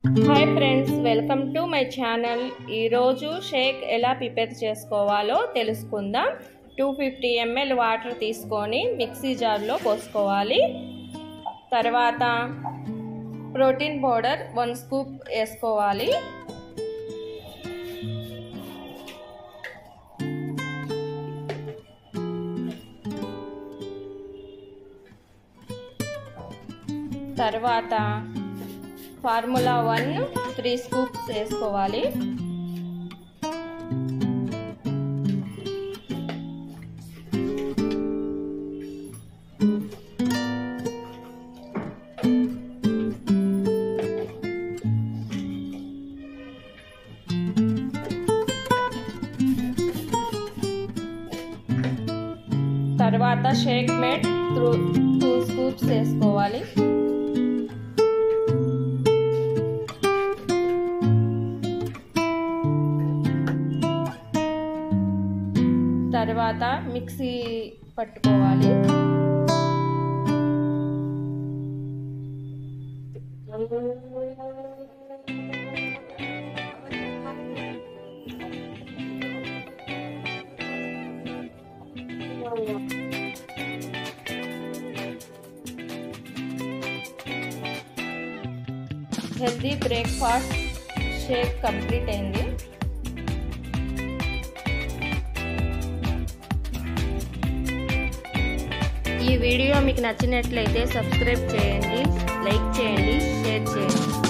Hi friends, welcome to my channel. ఈరోజు షేక్ ఎలా prepare చేసుకోవాలో తెలుసుకుందాం. 250 ml వాటర్ తీసుకొని మిక్సీ జార్లో పోసుకోవాలి. తర్వాత ప్రోటీన్ పౌడర్ 1 స్కూప్ వేసుకోవాలి. తర్వాత ఫార్ములా 1 3 స్కూప్స్ వేసుకోవాలి. తర్వాత షేక్ మేడ్ 2 స్కూప్స్ వేసుకోవాలి. తర్వాత మిక్సీ పట్టుకోవాలి. హెల్దీ బ్రేక్ఫాస్ట్ షేక్ కంప్లీట్ అయింది. ఈ వీడియో మీకు నచ్చినట్లయితే సబ్స్క్రైబ్ చేయండి, లైక్ చేయండి, షేర్ చేయండి.